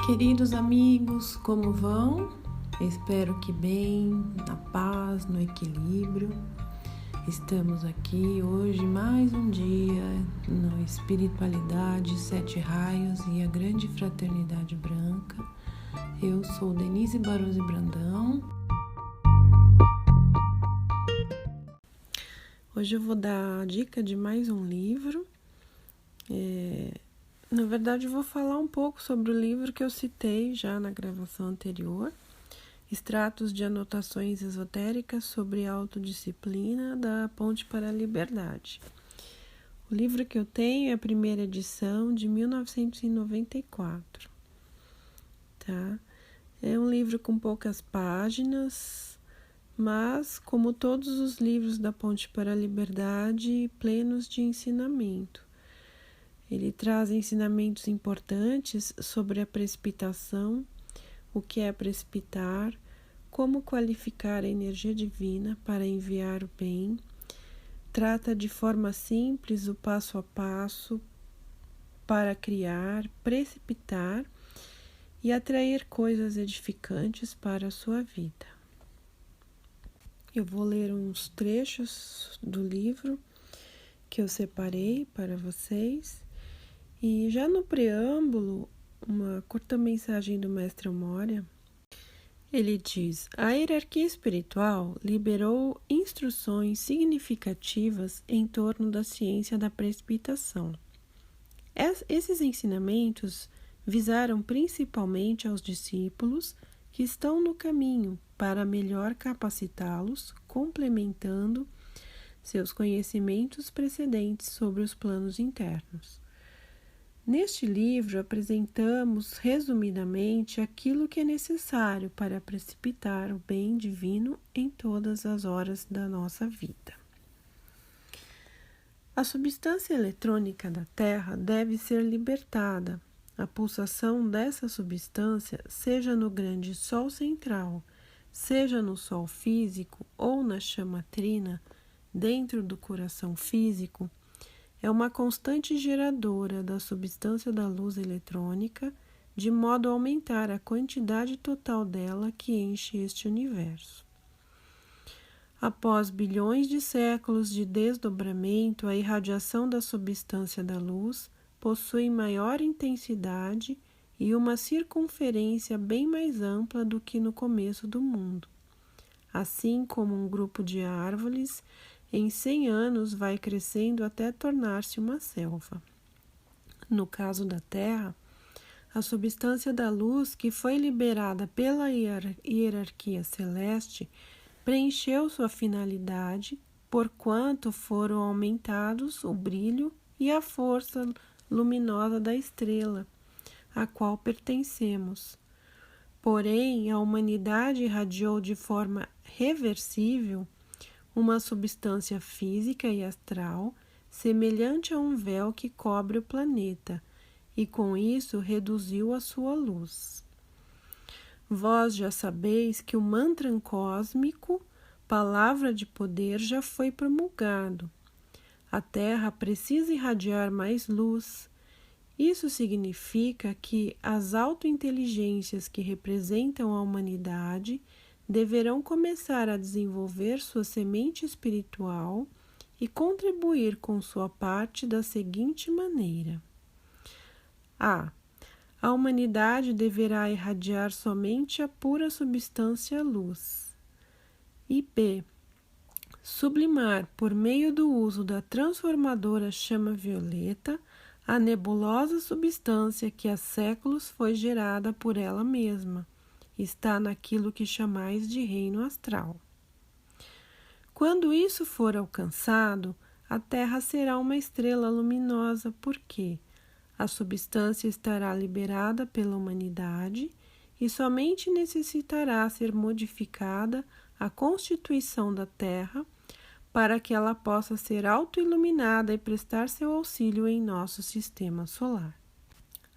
Queridos amigos, como vão? Espero que bem, na paz, no equilíbrio. Estamos aqui hoje mais um dia no Espiritualidade, Sete Raios e a Grande Fraternidade Branca. Eu sou Denise Baruzzi Brandão. Hoje eu vou dar a dica de mais um livro. Na verdade, eu vou falar um pouco sobre o livro que eu citei já na gravação anterior, Extratos de Anotações Esotéricas sobre Autodisciplina, da Ponte para a Liberdade. O livro que eu tenho é a primeira edição de 1994. Tá? É um livro com poucas páginas, mas, como todos os livros da Ponte para a Liberdade, plenos de ensinamento. Ele traz ensinamentos importantes sobre a precipitação, o que é precipitar, como qualificar a energia divina para enviar o bem. Trata de forma simples o passo a passo para criar, precipitar e atrair coisas edificantes para a sua vida. Eu vou ler uns trechos do livro que eu separei para vocês. E já no preâmbulo, uma curta mensagem do Mestre Moria, ele diz: a hierarquia espiritual liberou instruções significativas em torno da ciência da precipitação. Esses ensinamentos visaram principalmente aos discípulos que estão no caminho para melhor capacitá-los, complementando seus conhecimentos precedentes sobre os planos internos. Neste livro, apresentamos resumidamente aquilo que é necessário para precipitar o bem divino em todas as horas da nossa vida. A substância eletrônica da Terra deve ser libertada. A pulsação dessa substância, seja no grande Sol central, seja no Sol físico ou na chama trina, dentro do coração físico, é uma constante geradora da substância da luz eletrônica, de modo a aumentar a quantidade total dela que enche este universo. Após bilhões de séculos de desdobramento, a irradiação da substância da luz possui maior intensidade e uma circunferência bem mais ampla do que no começo do mundo. Assim como um grupo de árvores, em 100 anos vai crescendo até tornar-se uma selva. No caso da Terra, a substância da luz que foi liberada pela hierarquia celeste preencheu sua finalidade, porquanto foram aumentados o brilho e a força luminosa da estrela, a qual pertencemos. Porém, a humanidade irradiou de forma reversível uma substância física e astral semelhante a um véu que cobre o planeta, e com isso reduziu a sua luz. Vós já sabeis que o mantra cósmico, palavra de poder, já foi promulgado. A Terra precisa irradiar mais luz. Isso significa que as autointeligências que representam a humanidade deverão começar a desenvolver sua semente espiritual e contribuir com sua parte da seguinte maneira. A humanidade deverá irradiar somente a pura substância luz. E B. Sublimar, por meio do uso da transformadora chama violeta, a nebulosa substância que há séculos foi gerada por ela mesma. Está naquilo que chamais de reino astral. Quando isso for alcançado, a Terra será uma estrela luminosa, porque a substância estará liberada pela humanidade e somente necessitará ser modificada a constituição da Terra para que ela possa ser autoiluminada e prestar seu auxílio em nosso sistema solar.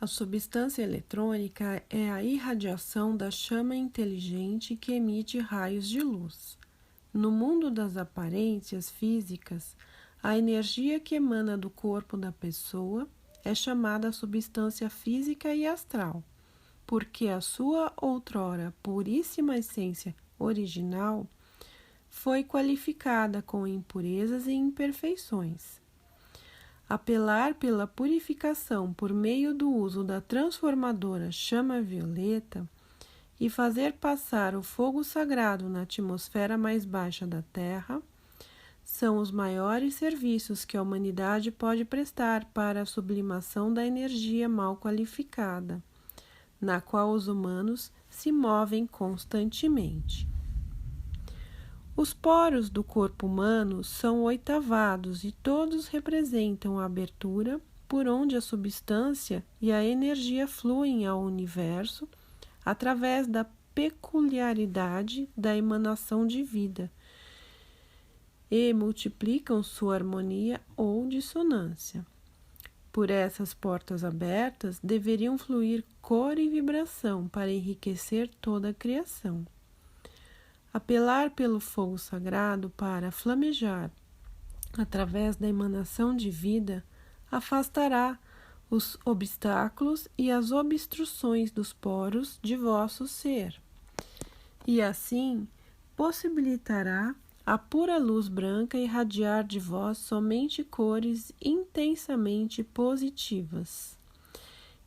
A substância eletrônica é a irradiação da chama inteligente que emite raios de luz. No mundo das aparências físicas, a energia que emana do corpo da pessoa é chamada substância física e astral, porque a sua outrora puríssima essência original foi qualificada com impurezas e imperfeições. Apelar pela purificação por meio do uso da transformadora chama violeta e fazer passar o fogo sagrado na atmosfera mais baixa da Terra são os maiores serviços que a humanidade pode prestar para a sublimação da energia mal qualificada, na qual os humanos se movem constantemente. Os poros do corpo humano são oitavados e todos representam a abertura por onde a substância e a energia fluem ao universo através da peculiaridade da emanação de vida e multiplicam sua harmonia ou dissonância. Por essas portas abertas deveriam fluir cor e vibração para enriquecer toda a criação. Apelar pelo fogo sagrado para flamejar através da emanação de vida afastará os obstáculos e as obstruções dos poros de vosso ser, e assim possibilitará a pura luz branca irradiar de vós somente cores intensamente positivas.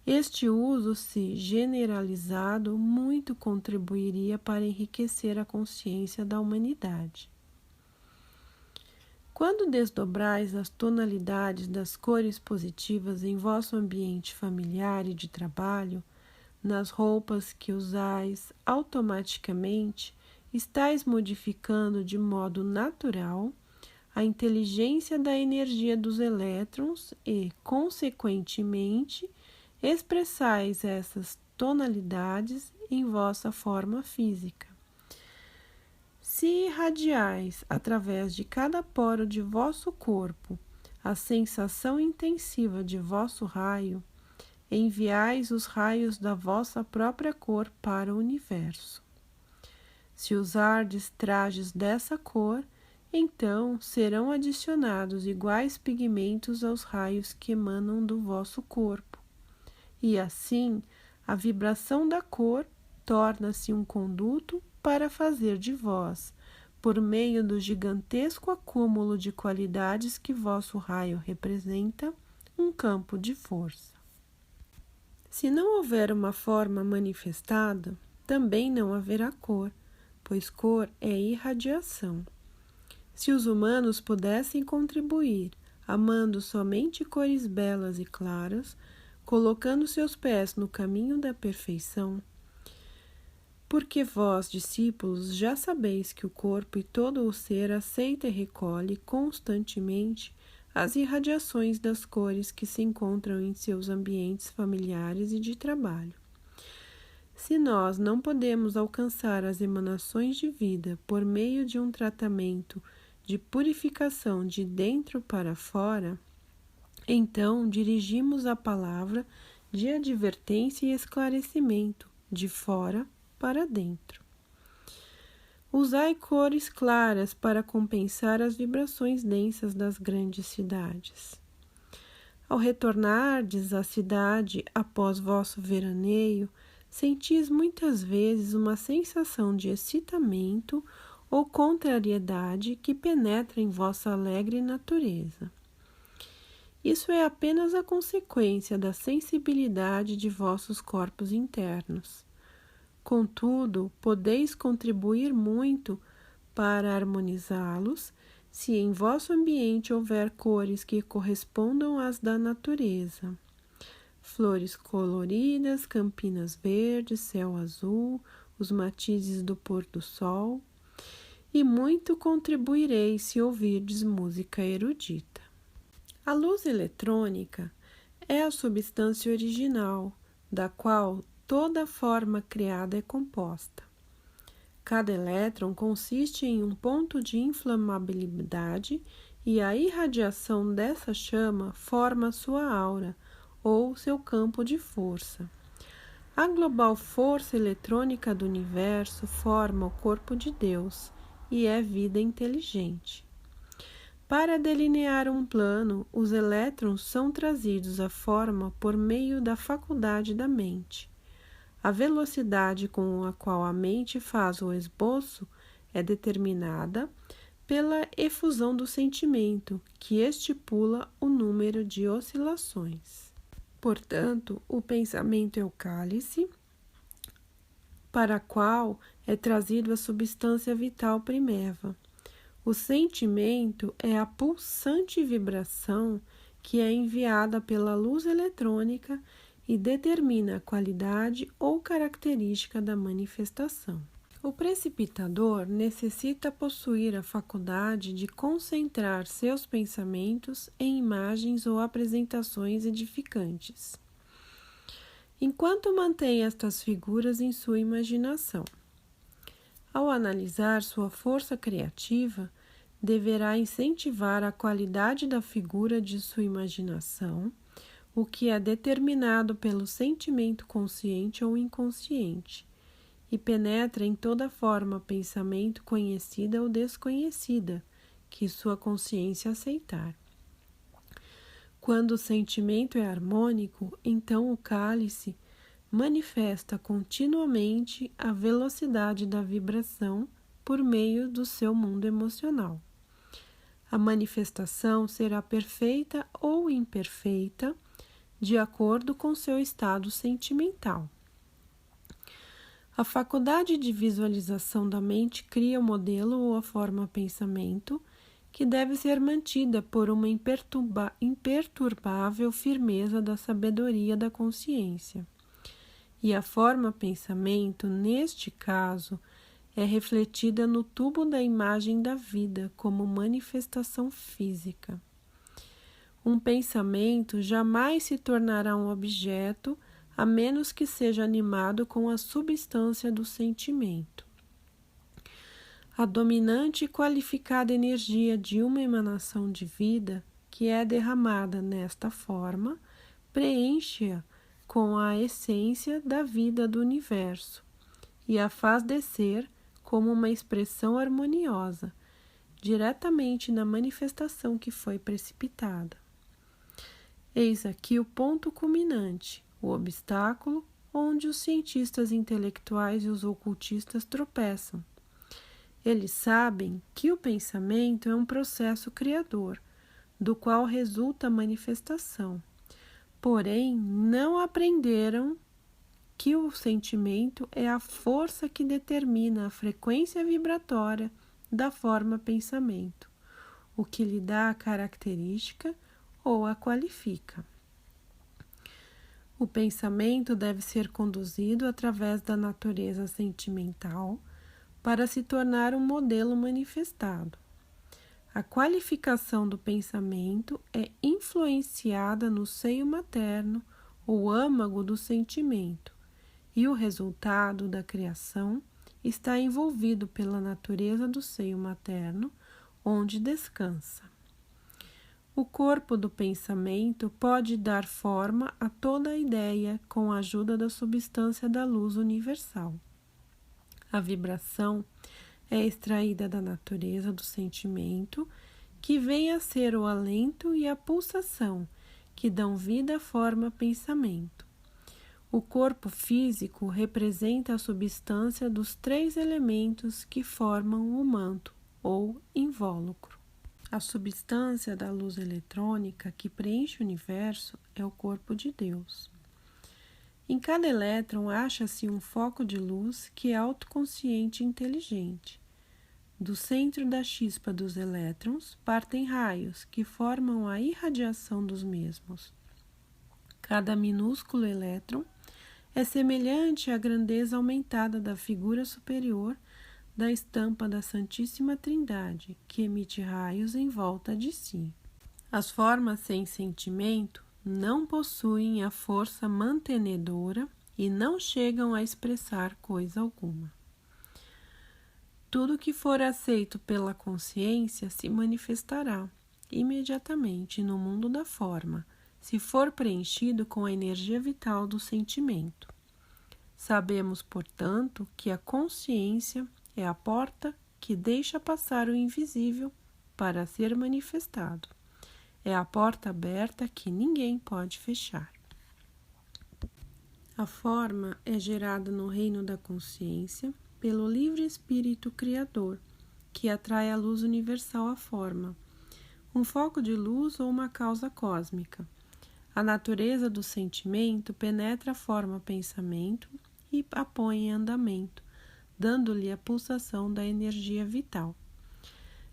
Este uso, se generalizado, muito contribuiria para enriquecer a consciência da humanidade. Quando desdobrais as tonalidades das cores positivas em vosso ambiente familiar e de trabalho, nas roupas que usais, automaticamente estais modificando de modo natural a inteligência da energia dos elétrons e, consequentemente, expressais essas tonalidades em vossa forma física. Se irradiais através de cada poro de vosso corpo a sensação intensiva de vosso raio, enviais os raios da vossa própria cor para o universo. Se usardes trajes dessa cor, então serão adicionados iguais pigmentos aos raios que emanam do vosso corpo. E assim, a vibração da cor torna-se um conduto para fazer de vós, por meio do gigantesco acúmulo de qualidades que vosso raio representa, um campo de força. Se não houver uma forma manifestada, também não haverá cor, pois cor é irradiação. Se os humanos pudessem contribuir, amando somente cores belas e claras, colocando seus pés no caminho da perfeição, porque vós, discípulos, já sabeis que o corpo e todo o ser aceita e recolhe constantemente as irradiações das cores que se encontram em seus ambientes familiares e de trabalho. Se nós não podemos alcançar as emanações de vida por meio de um tratamento de purificação de dentro para fora, então dirigimos a palavra de advertência e esclarecimento de fora para dentro. Usai cores claras para compensar as vibrações densas das grandes cidades. Ao retornardes à cidade após vosso veraneio, sentis muitas vezes uma sensação de excitamento ou contrariedade que penetra em vossa alegre natureza. Isso é apenas a consequência da sensibilidade de vossos corpos internos. Contudo, podeis contribuir muito para harmonizá-los se em vosso ambiente houver cores que correspondam às da natureza. Flores coloridas, campinas verdes, céu azul, os matizes do pôr do sol. E muito contribuireis se ouvirdes música erudita. A luz eletrônica é a substância original, da qual toda forma criada é composta. Cada elétron consiste em um ponto de inflamabilidade e a irradiação dessa chama forma sua aura, ou seu campo de força. A global força eletrônica do universo forma o corpo de Deus e é vida inteligente. Para delinear um plano, os elétrons são trazidos à forma por meio da faculdade da mente. A velocidade com a qual a mente faz o esboço é determinada pela efusão do sentimento, que estipula o número de oscilações. Portanto, o pensamento é o cálice para a qual é trazido a substância vital primeva. O sentimento é a pulsante vibração que é enviada pela luz eletrônica e determina a qualidade ou característica da manifestação. O precipitador necessita possuir a faculdade de concentrar seus pensamentos em imagens ou apresentações edificantes, enquanto mantém estas figuras em sua imaginação. Ao analisar sua força criativa, deverá incentivar a qualidade da figura de sua imaginação, o que é determinado pelo sentimento consciente ou inconsciente, e penetra em toda forma pensamento conhecida ou desconhecida, que sua consciência aceitar. Quando o sentimento é harmônico, então o cálice manifesta continuamente a velocidade da vibração por meio do seu mundo emocional. A manifestação será perfeita ou imperfeita, de acordo com seu estado sentimental. A faculdade de visualização da mente cria o modelo ou a forma pensamento, que deve ser mantida por uma imperturbável firmeza da sabedoria da consciência. E a forma pensamento, neste caso, é refletida no tubo da imagem da vida como manifestação física. Um pensamento jamais se tornará um objeto, a menos que seja animado com a substância do sentimento. A dominante e qualificada energia de uma emanação de vida, que é derramada nesta forma, preenche-a com a essência da vida do universo e a faz descer como uma expressão harmoniosa, diretamente na manifestação que foi precipitada. Eis aqui o ponto culminante, o obstáculo onde os cientistas intelectuais e os ocultistas tropeçam. Eles sabem que o pensamento é um processo criador, do qual resulta a manifestação. Porém, não aprenderam que o sentimento é a força que determina a frequência vibratória da forma pensamento, o que lhe dá a característica ou a qualifica. O pensamento deve ser conduzido através da natureza sentimental para se tornar um modelo manifestado. A qualificação do pensamento é influenciada no seio materno ou âmago do sentimento, e o resultado da criação está envolvido pela natureza do seio materno, onde descansa. O corpo do pensamento pode dar forma a toda a ideia com a ajuda da substância da luz universal. A vibração é extraída da natureza do sentimento, que vem a ser o alento e a pulsação, que dão vida à forma pensamento. O corpo físico representa a substância dos 3 elementos que formam o manto, ou invólucro. A substância da luz eletrônica que preenche o universo é o corpo de Deus. Em cada elétron acha-se um foco de luz que é autoconsciente e inteligente. Do centro da chispa dos elétrons partem raios que formam a irradiação dos mesmos. Cada minúsculo elétron é semelhante à grandeza aumentada da figura superior da estampa da Santíssima Trindade, que emite raios em volta de si. As formas sem sentimento não possuem a força mantenedora e não chegam a expressar coisa alguma. Tudo que for aceito pela consciência se manifestará imediatamente no mundo da forma, se for preenchido com a energia vital do sentimento. Sabemos, portanto, que a consciência é a porta que deixa passar o invisível para ser manifestado. É a porta aberta que ninguém pode fechar. A forma é gerada no reino da consciência pelo livre espírito criador, que atrai a luz universal à forma, um foco de luz ou uma causa cósmica. A natureza do sentimento penetra a forma pensamento e a põe em andamento, dando-lhe a pulsação da energia vital.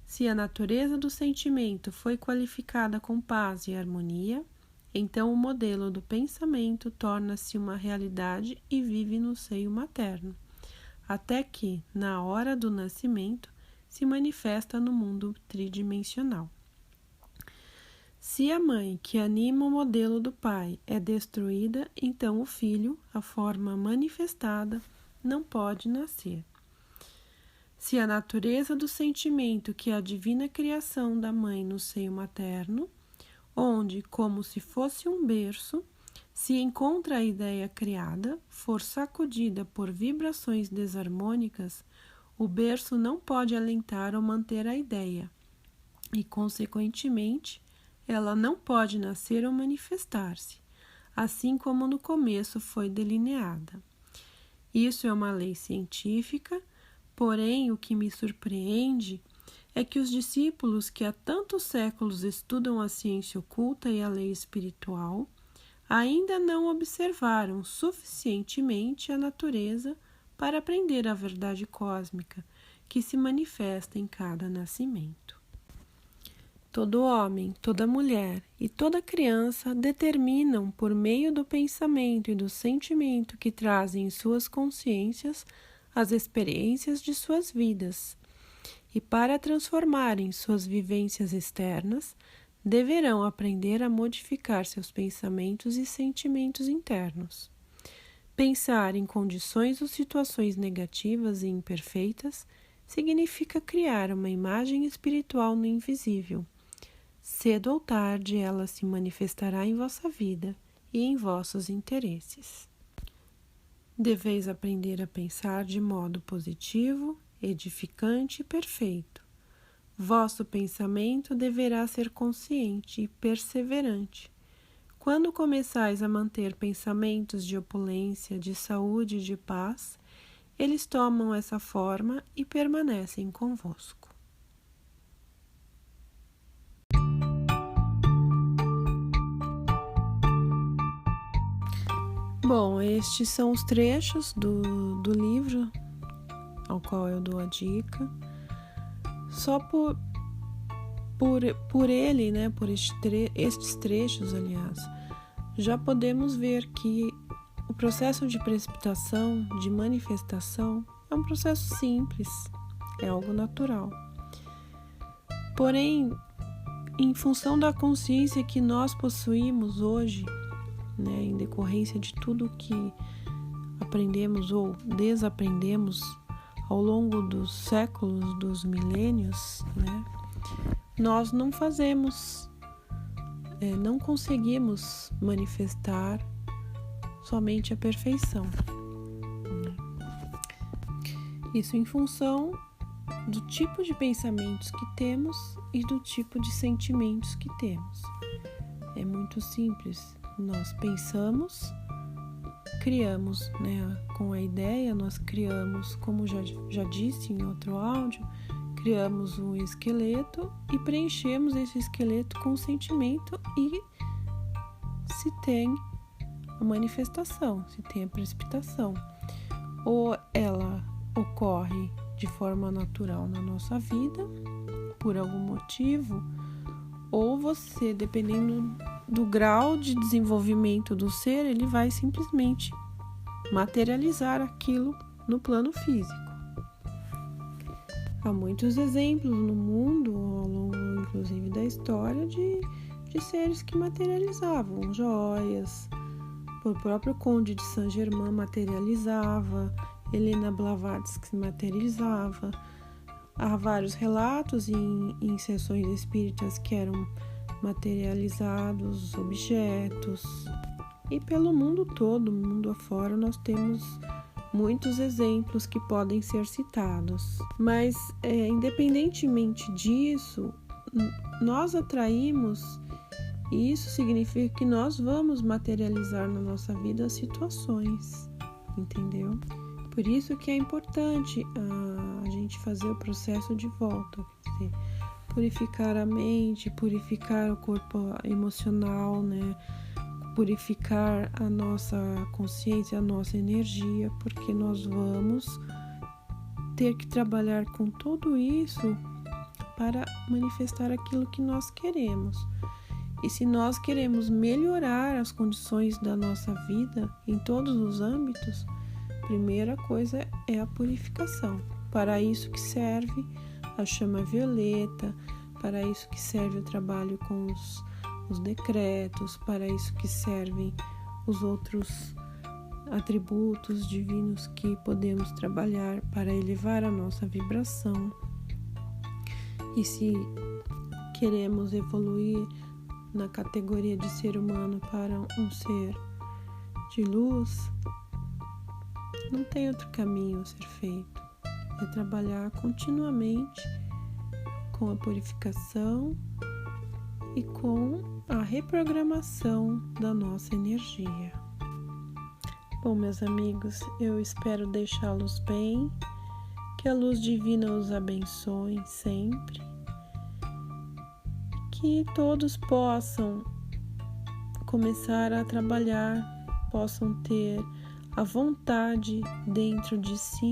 Se a natureza do sentimento foi qualificada com paz e harmonia, então o modelo do pensamento torna-se uma realidade e vive no seio materno, até que, na hora do nascimento, se manifesta no mundo tridimensional. Se a mãe que anima o modelo do pai é destruída, então o filho, a forma manifestada, não pode nascer. Se a natureza do sentimento que é a divina criação da mãe no seio materno, onde, como se fosse um berço, se encontra a ideia criada, for sacudida por vibrações desarmônicas, o berço não pode alentar ou manter a ideia, e, consequentemente, ela não pode nascer ou manifestar-se, assim como no começo foi delineada. Isso é uma lei científica, porém o que me surpreende é que os discípulos que há tantos séculos estudam a ciência oculta e a lei espiritual ainda não observaram suficientemente a natureza para aprender a verdade cósmica que se manifesta em cada nascimento. Todo homem, toda mulher e toda criança determinam, por meio do pensamento e do sentimento que trazem em suas consciências, as experiências de suas vidas, e para transformarem suas vivências externas, deverão aprender a modificar seus pensamentos e sentimentos internos. Pensar em condições ou situações negativas e imperfeitas significa criar uma imagem espiritual no invisível. Cedo ou tarde ela se manifestará em vossa vida e em vossos interesses. Deveis aprender a pensar de modo positivo, edificante e perfeito. Vosso pensamento deverá ser consciente e perseverante. Quando começais a manter pensamentos de opulência, de saúde e de paz, eles tomam essa forma e permanecem convosco. Bom, estes são os trechos do livro ao qual eu dou a dica. Só por ele, né, por estes trechos, aliás, já podemos ver que o processo de precipitação, de manifestação, é um processo simples, é algo natural. Porém, em função da consciência que nós possuímos hoje, né, em decorrência de tudo que aprendemos ou desaprendemos ao longo dos séculos, dos milênios, né, nós não conseguimos manifestar somente a perfeição. Isso em função do tipo de pensamentos que temos e do tipo de sentimentos que temos. É muito simples. Nós pensamos, criamos, né? Com a ideia, nós criamos, como já disse em outro áudio, criamos um esqueleto e preenchemos esse esqueleto com sentimento e se tem a manifestação, se tem a precipitação. Ou ela ocorre de forma natural na nossa vida, por algum motivo, ou você, dependendo do grau de desenvolvimento do ser, ele vai simplesmente materializar aquilo no plano físico. Há muitos exemplos no mundo, ao longo inclusive da história, de seres que materializavam joias. O próprio Conde de Saint-Germain materializava, Helena Blavatsky materializava. Há vários relatos em sessões espíritas que eram materializados objetos. E pelo mundo todo, mundo afora, nós temos muitos exemplos que podem ser citados. Mas, independentemente disso, nós atraímos E isso significa que nós vamos materializar na nossa vida as situações, entendeu? Por isso que é importante a gente fazer o processo de volta, quer dizer, purificar a mente, purificar o corpo emocional, né? Purificar a nossa consciência, a nossa energia, porque nós vamos ter que trabalhar com tudo isso para manifestar aquilo que nós queremos. E se nós queremos melhorar as condições da nossa vida em todos os âmbitos, a primeira coisa é a purificação. Para isso que serve a chama violeta, para isso que serve o trabalho com os decretos, para isso que servem os outros atributos divinos que podemos trabalhar para elevar a nossa vibração. E se queremos evoluir na categoria de ser humano para um ser de luz, não tem outro caminho a ser feito. É trabalhar continuamente com a purificação e com a reprogramação da nossa energia. Bom, meus amigos, eu espero deixá-los bem, que a luz divina os abençoe sempre, que todos possam começar a trabalhar, possam ter a vontade dentro de si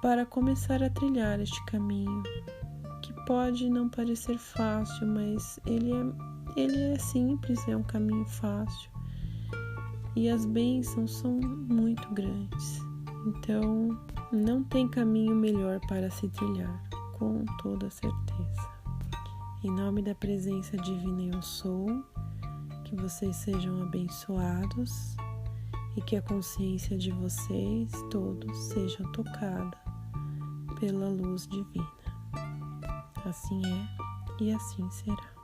para começar a trilhar este caminho, que pode não parecer fácil, mas ele é simples, é um caminho fácil e as bênçãos são muito grandes. Então, não tem caminho melhor para se trilhar, com toda certeza. Em nome da presença divina eu sou, que vocês sejam abençoados e que a consciência de vocês todos seja tocada pela luz divina. Assim é e assim será.